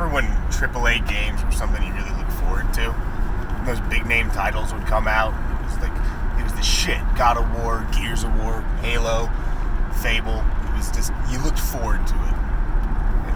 remember when AAA games were something you really looked forward to? When those big name titles would come out. It was the shit. God of War, Gears of War, Halo, Fable. It was just, you looked forward to it. And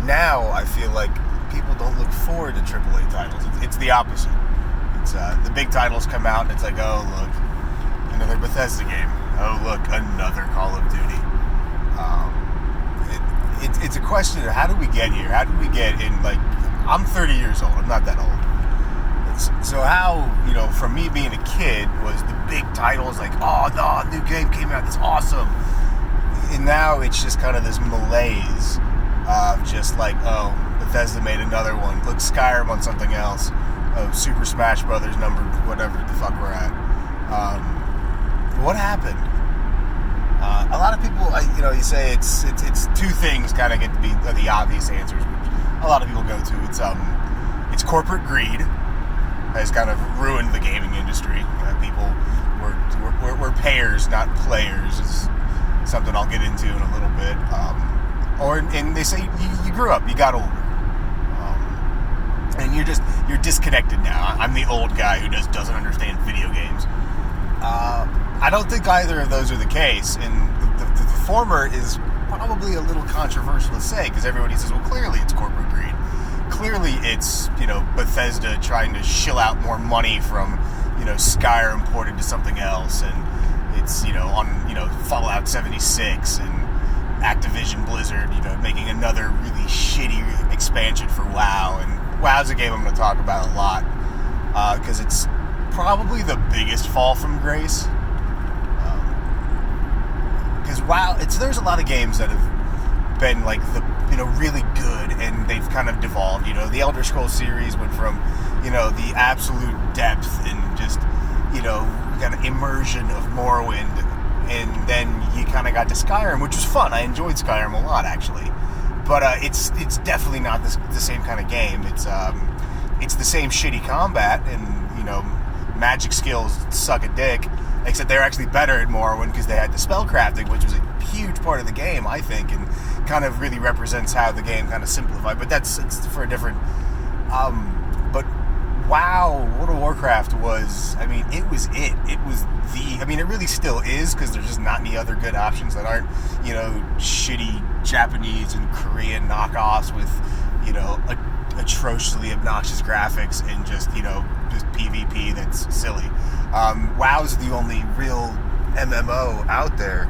now I feel like people don't look forward to AAA titles. It's the opposite. It's the big titles come out and it's like, oh look, another Bethesda game. Oh look, another Call of Duty. It's a question of how did we get here? How did we get in, like, I'm 30 years old. I'm not that old. So how, for me being a kid, was the big titles like, oh, the new game came out, it's awesome. And now it's just kind of this malaise of just like, oh, Bethesda made another one. Look, Skyrim on something else. Oh, Super Smash Brothers number, whatever the fuck we're at. What happened? A lot of people, you say it's two things kind of get to be the obvious answers, which a lot of people go to. It's corporate greed has kind of ruined the gaming industry. People we're payers, not players, is something I'll get into in a little bit. And they say you grew up, you got older, and you're disconnected now. I'm the old guy who doesn't understand video games. I don't think either of those are the case, and the former is probably a little controversial to say, because everybody says, well, clearly it's corporate greed. Clearly it's, Bethesda trying to shill out more money from, Skyrim ported to something else, and it's, on, Fallout 76 and Activision Blizzard, making another really shitty expansion for WoW. And WoW's a game I'm going to talk about a lot, because it's probably the biggest fall from grace. Because WoW, there's a lot of games that have been like really good, and they've kind of devolved. The Elder Scrolls series went from, the absolute depth and just, kind of immersion of Morrowind, and then you kind of got to Skyrim, which was fun. I enjoyed Skyrim a lot, actually, but it's definitely not the same kind of game. It's the same shitty combat, and magic skills suck a dick, except they're actually better at Morrowind because they had the spellcrafting, which was a huge part of the game, I think, and kind of really represents how the game kind of simplified. But it's for a different. But WoW, World of Warcraft was. It was it. It was the. It really still is, because there's just not any other good options that aren't shitty Japanese and Korean knockoffs with atrociously obnoxious graphics and just PvP that's silly. WoW's the only real MMO out there.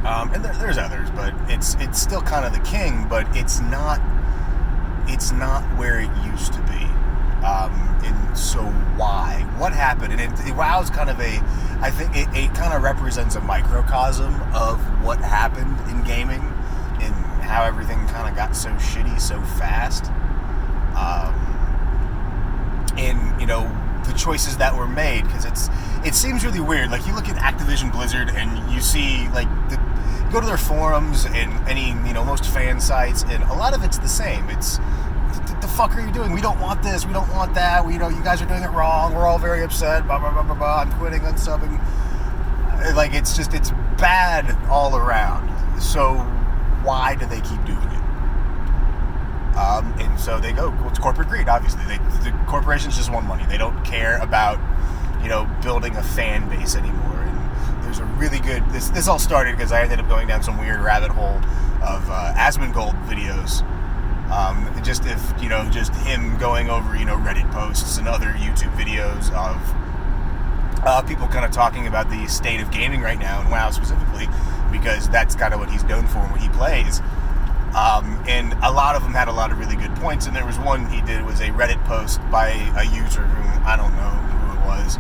And there's others, but it's still kind of the king, but it's not where it used to be. And so why? What happened? And WoW's kind of I think it kind of represents a microcosm of what happened in gaming and how everything kind of got so shitty so fast. The choices that were made, because it seems really weird. Like, you look at Activision Blizzard and you see, like, go to their forums and any, most fan sites, and a lot of it's the same. It's, the fuck are you doing? We don't want this, we don't want that, you guys are doing it wrong, we're all very upset, blah, blah, blah, blah, blah, I'm quitting, unsubbing. Like, it's bad all around. So why do they keep doing it? And so they go, well, it's corporate greed, obviously. The corporations just want money. They don't care about, building a fan base anymore. And there's a really good, this all started because I ended up going down some weird rabbit hole of Asmongold videos. Just him going over, Reddit posts and other YouTube videos of people kind of talking about the state of gaming right now, and WoW specifically, because that's kind of what he's known for and what he plays. And a lot of them had a lot of really good points, and there was one he did was a Reddit post by a user who I don't know who it was,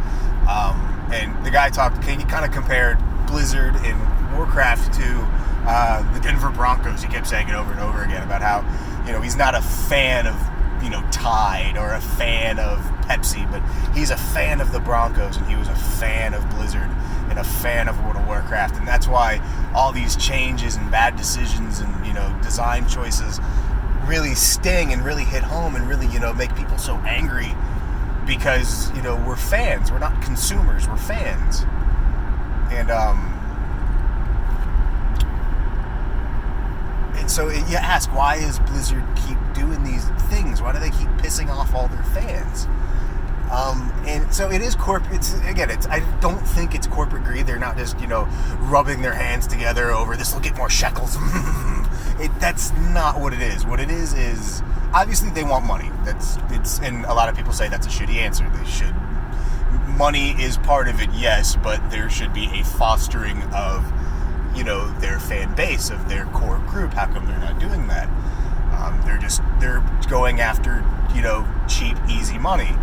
and the guy he kind of compared Blizzard and Warcraft to the Denver Broncos. He kept saying it over and over again about how he's not a fan of Tide or a fan of Pepsi, but he's a fan of the Broncos, and he was a fan of Blizzard and a fan of World of Warcraft, and that's why all these changes and bad decisions and design choices really sting and really hit home and really make people so angry, because we're fans, we're not consumers, we're fans. And you ask, why is Blizzard keep doing these things? Why do they keep pissing off all their fans? And so it is I don't think it's corporate greed. They're not just, rubbing their hands together over this will get more shekels. That's not what it is. What it is obviously they want money. And a lot of people say that's a shitty answer. They should. Money is part of it, yes, but there should be a fostering of, their fan base, of their core group. How come they're not doing that? They're going after, cheap, easy money.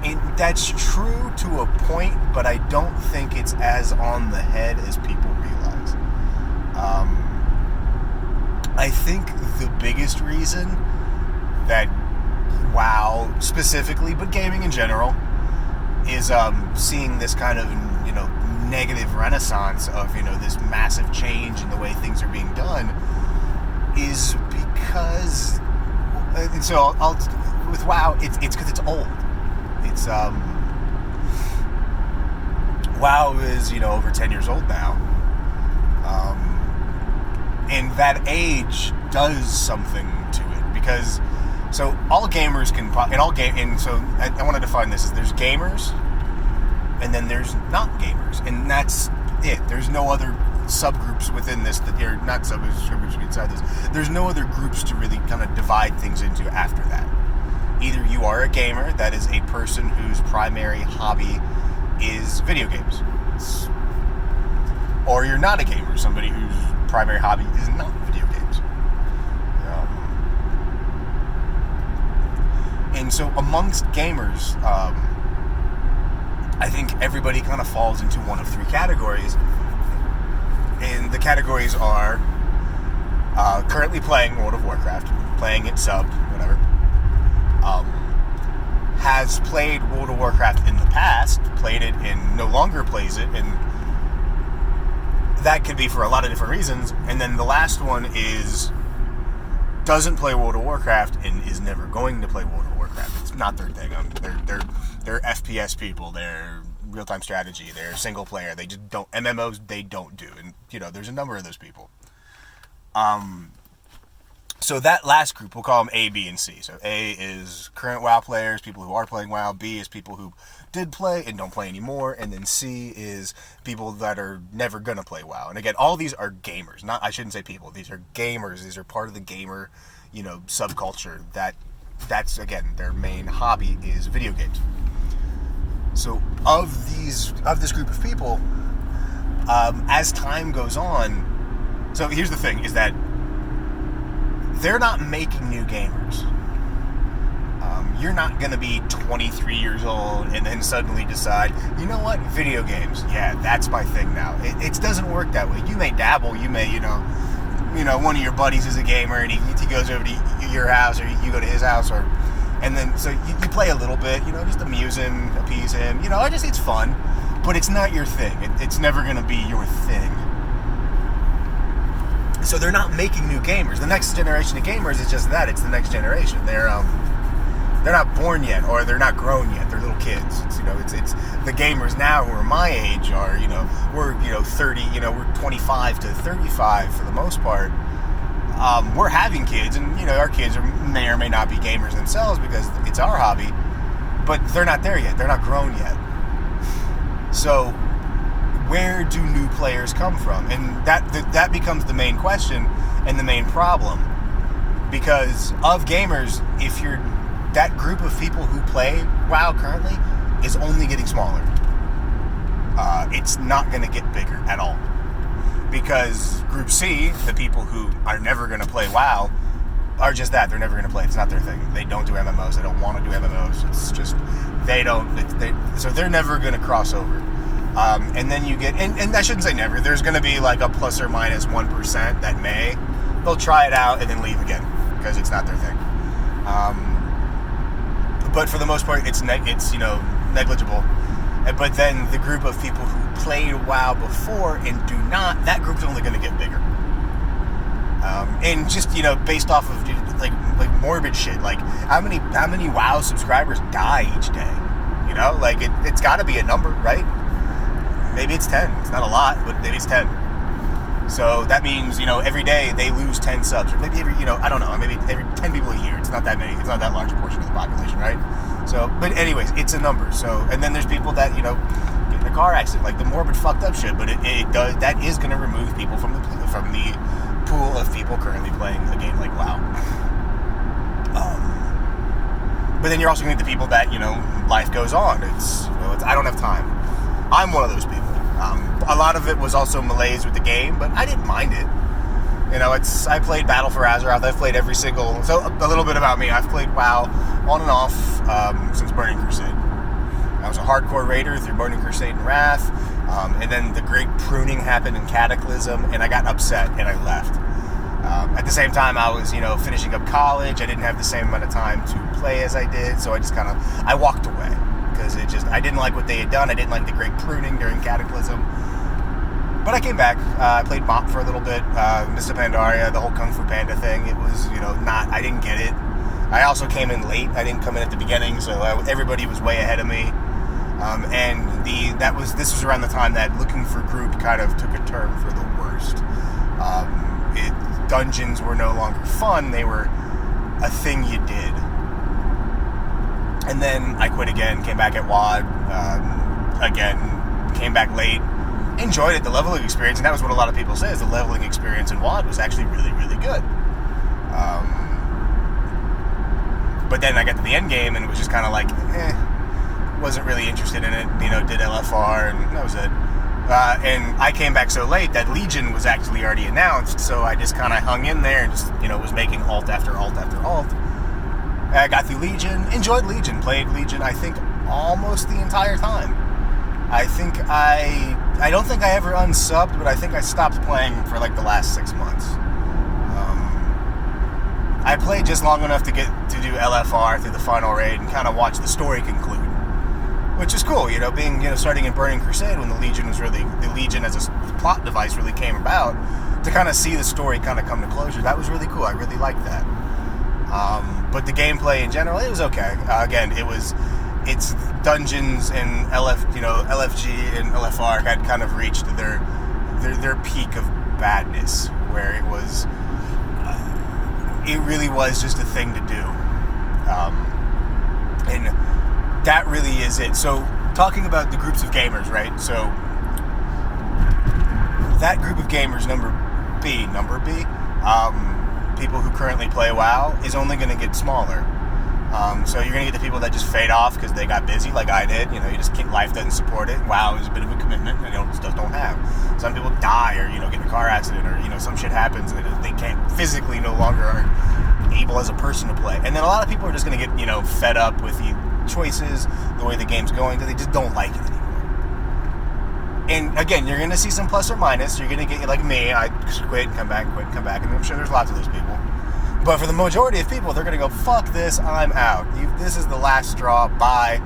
And that's true to a point, but I don't think it's as on the head as people realize. I think the biggest reason that WoW specifically, but gaming in general, is seeing this kind of, negative renaissance of, this massive change in the way things are being done is because, and so with WoW, it's because it's old. It's WoW is over 10 years old now, and that age does something to it because all gamers can I want to define this as there's gamers and then there's not gamers, and that's it. There's no other subgroups within this that are not subgroups inside this. There's no other groups to really kind of divide things into after that. Either you are a gamer, that is a person whose primary hobby is video games, or you're not a gamer, somebody whose primary hobby is not video games. And so amongst gamers, I think everybody kind of falls into one of three categories, and the categories are currently playing World of Warcraft, playing it subbed, whatever. Has played World of Warcraft in the past, played it and no longer plays it, and that could be for a lot of different reasons. And then the last one is doesn't play World of Warcraft and is never going to play World of Warcraft. It's not their thing. They're FPS people. They're real-time strategy. They're single player. They just don't MMOs. They don't do. And there's a number of those people. So that last group, we'll call them A, B, and C. So A is current WoW players, people who are playing WoW. B is people who did play and don't play anymore. And then C is people that are never going to play WoW. And again, all these are gamers. I shouldn't say people. These are gamers. These are part of the gamer, subculture. That's, again, their main hobby is video games. So of this group of people, as time goes on, so here's the thing, is that they're not making new gamers. You're not going to be 23 years old and then suddenly decide, you know what, video games, yeah, that's my thing now. It doesn't work that way. You may dabble, you may, one of your buddies is a gamer and he goes over to your house or you go to his house, and then so you play a little bit, just amuse him, appease him, it's fun, but it's not your thing. It's never going to be your thing. So they're not making new gamers. The next generation of gamers is just that. It's the next generation. They're not born yet, or they're not grown yet. They're little kids. It's the gamers now who are my age are, we're 30, we're 25 to 35 for the most part. We're having kids, and our kids may or may not be gamers themselves because it's our hobby, but they're not there yet. They're not grown yet. So where do new players come from? And that becomes the main question and the main problem, because of gamers, if you're that group of people who play WoW currently is only getting smaller. It's not going to get bigger at all, because Group C, the people who are never going to play WoW, are just that. They're never going to play. It's not their thing. They don't do MMOs. They don't want to do MMOs. It's just so they're never going to cross over. And then you get, and I shouldn't say never, there's going to be like a plus or minus 1% that they'll try it out and then leave again because it's not their thing. But for the most part, it's negligible. But then the group of people who played WoW before and do not, that group's only going to get bigger. And just, based off of like morbid shit, like how many WoW subscribers die each day? It's got to be a number, right? Maybe it's 10. It's not a lot, but maybe it's 10. So that means, every day they lose 10 subs, or maybe every, I don't know, maybe every 10 people a year. It's not that many. It's not that large a portion of the population, right? So, but anyways, it's a number. So, and then there's people that, get in a car accident, like the morbid fucked up shit. But it does, that is going to remove people from the pool of people currently playing a game like WoW. But then you're also going to get the people that, life goes on. It's I don't have time. I'm one of those people. A lot of it was also malaise with the game, but I didn't mind it. I played Battle for Azeroth. I've played so a little bit about me. I've played WoW on and off since Burning Crusade. I was a hardcore raider through Burning Crusade and Wrath, and then the great pruning happened in Cataclysm, and I got upset and I left. At the same time, I was, finishing up college. I didn't have the same amount of time to play as I did, so I just I walked away because I didn't like what they had done. I didn't like the great pruning during Cataclysm. But I came back. I played Mop for a little bit. Mr. Pandaria, the whole Kung Fu Panda thing. It was, I didn't get it. I also came in late. I didn't come in at the beginning, so everybody was way ahead of me. And this was around the time that looking for group kind of took a turn for the worst. Dungeons were no longer fun. They were a thing you did. And then I quit again, came back at WoD, again, came back late, enjoyed it, the leveling experience, and that was what a lot of people say, is the leveling experience in WoD was actually really, really good. But then I got to the end game, and it was just kind of like, wasn't really interested in it, did LFR, and that was it. And I came back so late that Legion was actually already announced, so I just kind of hung in there and just, was making alt after alt after alt. I got through Legion, enjoyed Legion, played Legion, I think, almost the entire time. I don't think I ever unsubbed, but I think I stopped playing for like the last 6 months. I played just long enough to get to do LFR through the final raid and kind of watch the story conclude. Which is cool, starting in Burning Crusade when the Legion as a plot device really came about, to kind of see the story kind of come to closure. That was really cool. I really liked that. But the gameplay in general, it was okay. Again, it's dungeons and LFG and LFR had kind of reached their peak of badness, where it really was just a thing to do. And that really is it. So, talking about the groups of gamers, right? So, that group of gamers, number B, people who currently play WoW, is only going to get smaller. So you're going to get the people that just fade off because they got busy, like I did. Life doesn't support it. WoW is a bit of a commitment, and just don't have. Some people die, or get in a car accident, or some shit happens, and they can't physically no longer are able as a person to play. And then a lot of people are just going to get fed up with the choices, the way the game's going, that they just don't like it anymore. And again, you're going to see some plus or minus. You're going to get, like me, I quit and come back, and I'm sure there's lots of those people. But for the majority of people, they're going to go, fuck this, I'm out. This is the last straw, bye.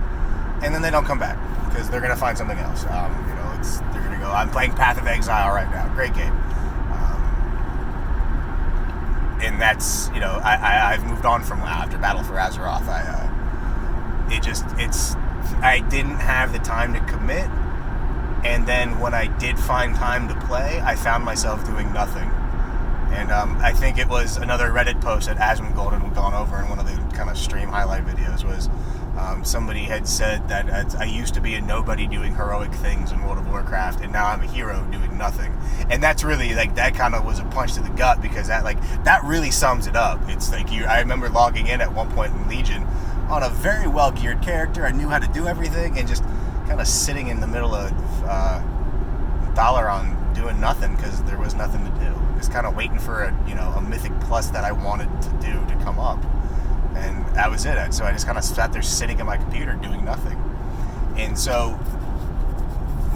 And then they don't come back, because they're going to find something else. They're going to go, I'm playing Path of Exile right now. Great game. And that's, I've moved on from WoW after Battle for Azeroth. I didn't have the time to commit. And then when I did find time to play, I found myself doing nothing. And I think it was another Reddit post that Asmongold had gone over in one of the kind of stream highlight videos, was somebody had said that I used to be a nobody doing heroic things in World of Warcraft, and now I'm a hero doing nothing. And that's really, that kind of was a punch to the gut, because that really sums it up. It's I remember logging in at one point in Legion on a very well-geared character. I knew how to do everything, and just kind of sitting in the middle of Dalaran doing nothing, because there was nothing to do. Just kind of waiting for a mythic plus that I wanted to do to come up, and that was it. So I just kind of sat there sitting at my computer doing nothing. And so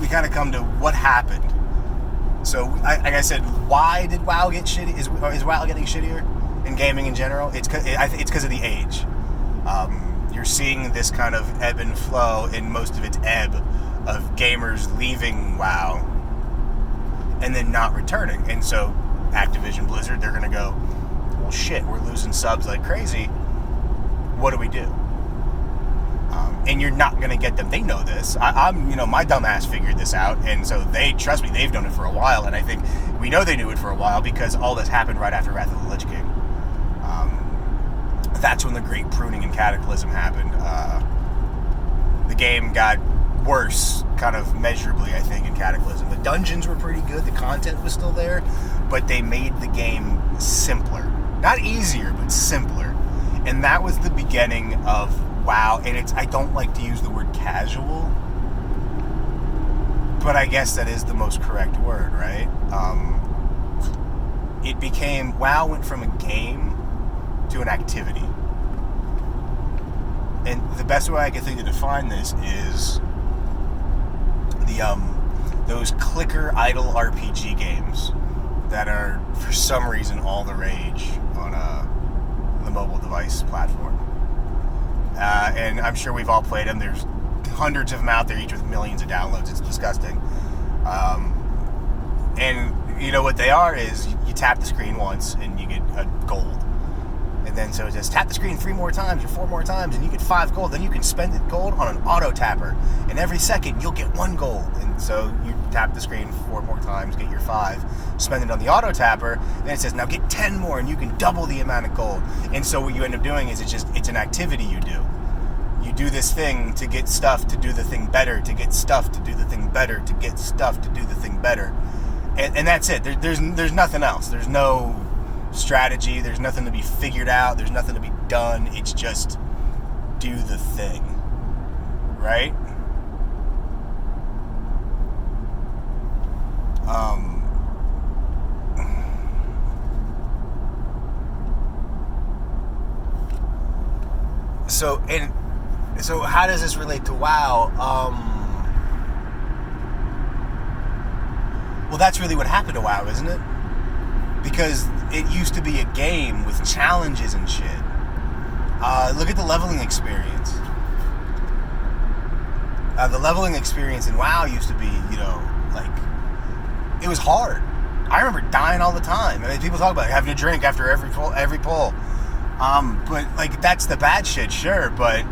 we kind of come to what happened. So like I said, why did WoW get shitty? Is WoW getting shittier in gaming in general? It's because of the age. You're seeing this kind of ebb and flow in most of its ebb of gamers leaving WoW and then not returning. And so Activision Blizzard, they're going to go, well, shit, we're losing subs like crazy. What do we do? and you're not going to get them. They know this. I'm, my dumbass figured this out, and so they trust me. They've done it for a while, and I think we know they knew it for a while because all this happened right after Wrath of the Lich King. That's when the great pruning and cataclysm happened. The game got worse, kind of measurably, I think, in Cataclysm. The dungeons were pretty good. The content was still there, but they made the game simpler. Not easier, but simpler. And that was the beginning of WoW. And I don't like to use the word casual, but I guess that is the most correct word, right? WoW went from a game to an activity. And the best way I can think to define this is those clicker idle RPG games that are, for some reason, all the rage on the mobile device platform. And I'm sure we've all played them. There's hundreds of them out there, each with millions of downloads. It's disgusting. And what they are is you tap the screen once and you get a gold. And then so it says tap the screen 3 more times or 4 more times and you get 5 gold. Then you can spend the gold on an auto tapper. And every second you'll get 1 gold. And so you tap the screen 4 more times, get your 5, spend it on the auto tapper. And it says now get 10 more and you can double the amount of gold. And so what you end up doing is it's an activity you do. You do this thing to get stuff to do the thing better, to get stuff to do the thing better, to get stuff to do the thing better. And that's it. There's nothing else. There's no strategy. There's nothing to be figured out. There's nothing to be done. It's just do the thing. Right? So how does this relate to WoW? Well, that's really what happened to WoW, isn't it? Because it used to be a game with challenges and shit. Look at the leveling experience. The leveling experience in WoW used to be, it was hard. I remember dying all the time. I mean, people talk about having a drink after every pull. But that's the bad shit, sure. But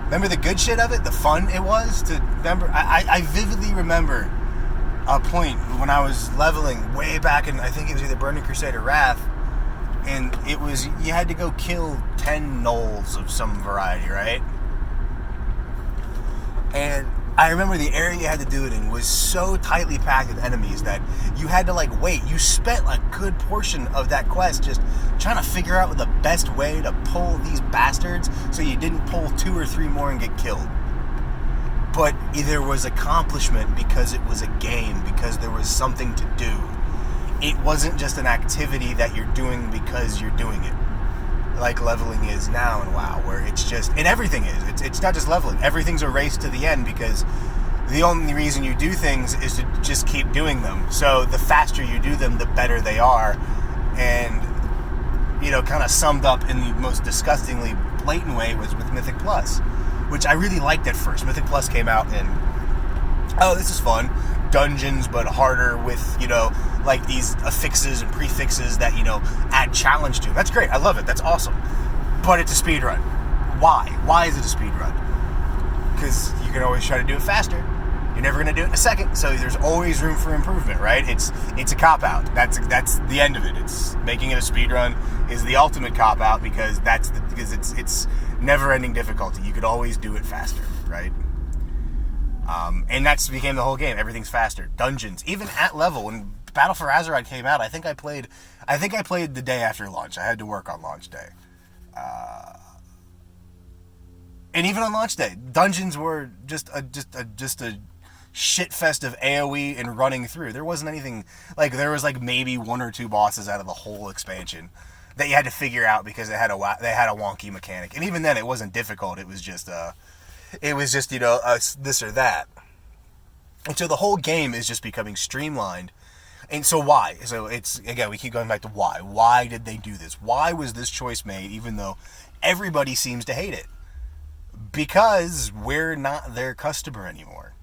remember the good shit of it, the fun it was to remember. I vividly remember a point when I was leveling way back in, I think it was either Burning Crusade or Wrath, and it was, you had to go kill 10 gnolls of some variety, right? And I remember the area you had to do it in was so tightly packed with enemies that you had to wait. You spent a good portion of that quest just trying to figure out the best way to pull these bastards so you didn't pull 2 or 3 more and get killed. But there was accomplishment because it was a game, because there was something to do. It wasn't just an activity that you're doing because you're doing it. Like leveling is now in WoW, where it's just, and everything is. It's not just leveling. Everything's a race to the end because the only reason you do things is to just keep doing them. So the faster you do them, the better they are. And, kind of summed up in the most disgustingly blatant way was with Mythic Plus, which I really liked at first. Mythic Plus came out and, this is fun. Dungeons, but harder with, these affixes and prefixes that, add challenge to. That's great. I love it. That's awesome. But it's a speed run. Why? Why is it a speed run? Because you can always try to do it faster. You're never going to do it in a second. So there's always room for improvement, right? It's a cop-out. That's the end of it. It's making it a speed run is the ultimate cop-out because it's never-ending difficulty. You could always do it faster, right? And that's became the whole game. Everything's faster. Dungeons, even at level. When Battle for Azeroth came out, I think I played the day after launch. I had to work on launch day. And even on launch day, dungeons were just a shit fest of AoE and running through. There wasn't anything there was maybe 1 or 2 bosses out of the whole expansion that you had to figure out because they had a wonky mechanic. And even then, it wasn't difficult. It was just this or that. And so the whole game is just becoming streamlined. And so why? So it's, again, we keep going back to why. Why did they do this? Why was this choice made, even though everybody seems to hate it? Because we're not their customer anymore.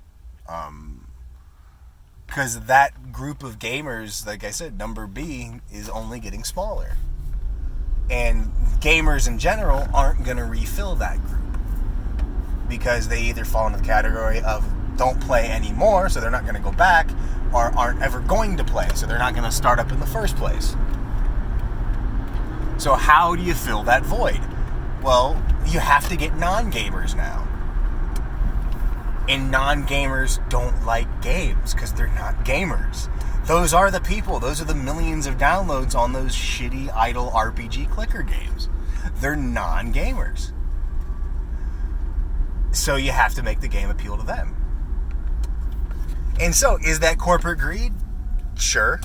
Because that group of gamers, like I said, number B, is only getting smaller. And gamers in general aren't going to refill that group. because they either fall into the category of don't play anymore, so they're not going to go back, or aren't ever going to play, so they're not going to start up in the first place. So how do you fill that void? Well, you have to get non-gamers now. And non-gamers don't like games because they're not gamers. Those are the people. Those are the millions of downloads on those shitty, idle RPG clicker games. They're non-gamers. So you have to make the game appeal to them. And so, is that corporate greed? Sure.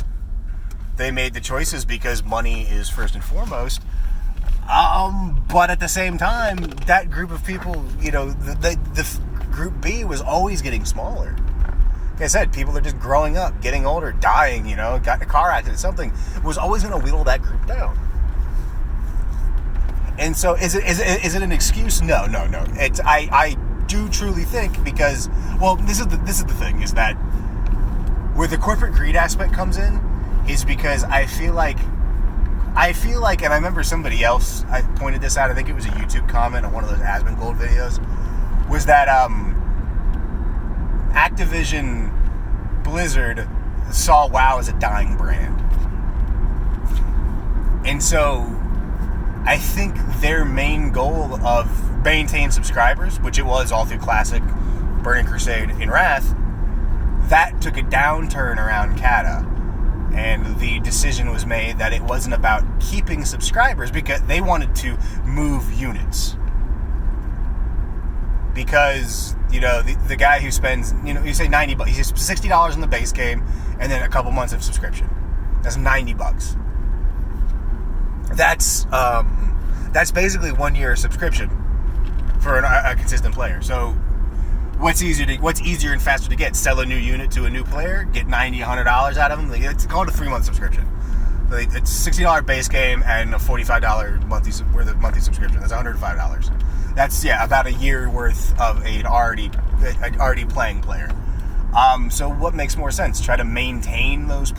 They made the choices because money is first and foremost. But at the same time, that group of people, you know, the Group B was always getting smaller. Like I said, people are just growing up, getting older, dying, you know, got in a car accident, something was always going to whittle that group down. And so, is it an excuse? No. It's I do truly think because, well, this is the thing, is that where the corporate greed aspect comes in is because I feel like, and I remember somebody else, I pointed this out, I think it was a YouTube comment on one of those Asmongold videos, was that Activision Blizzard saw WoW as a dying brand. And so I think their main goal of maintain subscribers, which it was all through Classic, Burning Crusade, and Wrath, that took a downturn around Kata. And the decision was made that it wasn't about keeping subscribers because they wanted to move units. Because, you know, the guy who spends, you know, you say $90, he says $60 in the base game and then a couple months of subscription. That's $90. That's basically 1 year subscription for a consistent player. So what's easier and faster to get? Sell a new unit to a new player, get $90, $100 out of them. It's called a 3-month subscription. It's $60 base game and a $45 monthly subscription. That's $105. That's, yeah, about a year worth of an already playing player. So what makes more sense? Try to maintain those